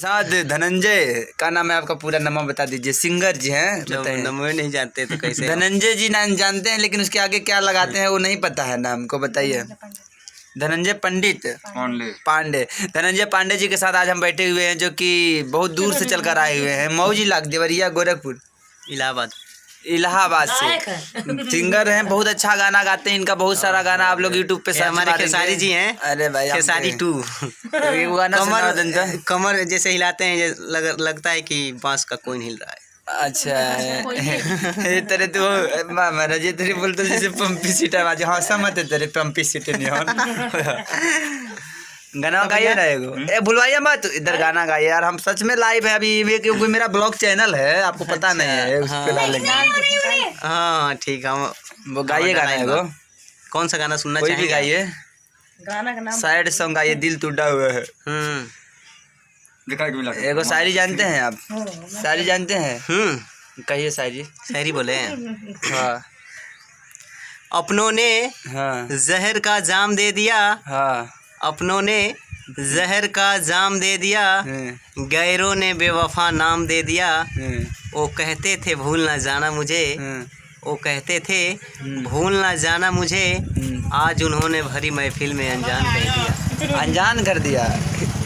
साथ धनंजय का नाम है, आपका पूरा नाम बता दीजिए। सिंगर जी हैं, नाम नहीं जानते तो कैसे? धनंजय जी नाम जानते हैं, लेकिन उसके आगे क्या लगाते हैं वो नहीं पता है नाम को, बताइए। धनंजय पंडित पांडे। धनंजय पांडे जी के साथ आज हम बैठे हुए हैं, जो कि बहुत दूर से चलकर आए हुए हैं। मऊ जिला देवरिया गोरखपुर इलाहाबाद से सिंगर हैं, बहुत अच्छा गाना गाते हैं। इनका बहुत सारा गाना आप लोग यूट्यूब पे हमारे खेसारी जी हैं। अरे भाई खेसारी 2 कमर जैसे हिलाते हैं, लगता है कि बांस का कोई हिल रहा है। अच्छा तेरे तो महाराज जी तेरे बोलते जैसे पंपी सीट आवाज हौसा मत तेरे पंपी सीट नहीं हो। गाना गाइए ना एगो, भुलवाइए मत, इधर गाना गाइए यार। हम सच में लाइव है अभी, क्योंकि मेरा ब्लॉग चैनल है, आपको पता नहीं है, उस पे डालेंगे। हाँ ठीक है, वो गाइए गाना एगो। कौन सा गाना सुनना कोई भी गाइए, गाना का नाम सैड सॉन्ग गाइए, दिल टूटा हुआ है। एगो शायरी जानते हैं आप? शायरी जानते हैं? कहिए शायरी। शायरी बोले हैं? हाँ। अपनों ने हाँ जहर का जाम दे दिया, हाँ अपनों ने जहर का जाम दे दिया, गैरों ने बेवफा नाम दे दिया। वो कहते थे भूल ना जाना मुझे, वो कहते थे भूल ना जाना मुझे, आज उन्होंने भरी महफिल में अनजान कर दिया। अनजान कर दिया।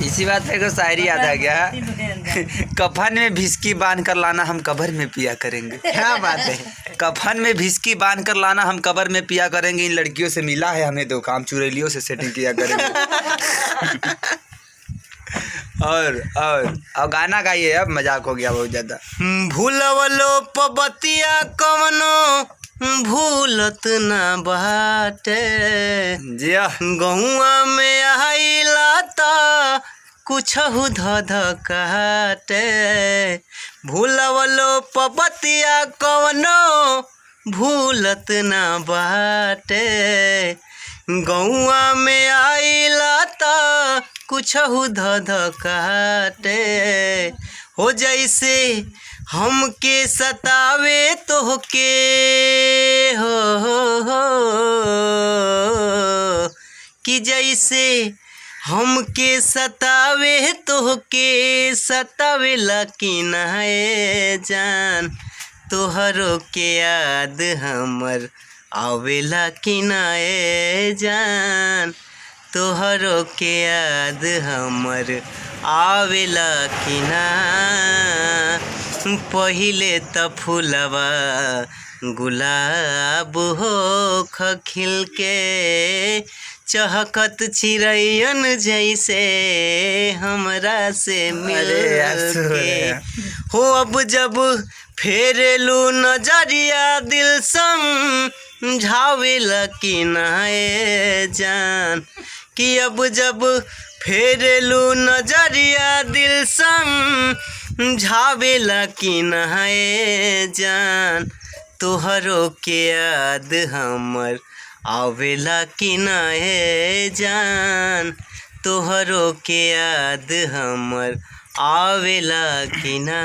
इसी बात पे शायरी याद आ गया, कफन में भिस्की बांध कर लाना हम कब्र में पिया करेंगे। क्या बात है, कफन में भिस्की बांध कर लाना हम कब्र में पिया करेंगे। इन लड़कियों से मिला है हमें दो काम, चुड़ैलियों से सेटिंग किया करेंगे। और गाना गाइए, अब मजाक हो गया बहुत ज्यादा। भूलवलो पबतिया कवनो भूलत ना बाटे, जिया गहुआ में आइला ता कुछ धध काटे। भूलवलो पबतिया कवनो भूलत ना बाटे, गहुआ में आइला ता कुछ धध काटे। हो जैसे हमके सतावे तोहके हो कि जैसे हमके सतावे तोहके सतावेला कि नाए जान, तोहरो के याद हमर आवेला कि नाए जान, तोहरो के याद हमर आवेला कि ना। पहिले त फूलवा गुलाब हो खिल के, चहकत चिड़ैयन जैसे हमरा से मिल के हो। अब जब फेरेलू नजरिया दिल समझावेला कि नाए जान, कि अब जब फेरेलू नजरिया दिल समझावेला कि नाए जान, तोहरो के याद हमर आवेला कि नाए जान, तोहरो के याद हमर आवेला कि ना।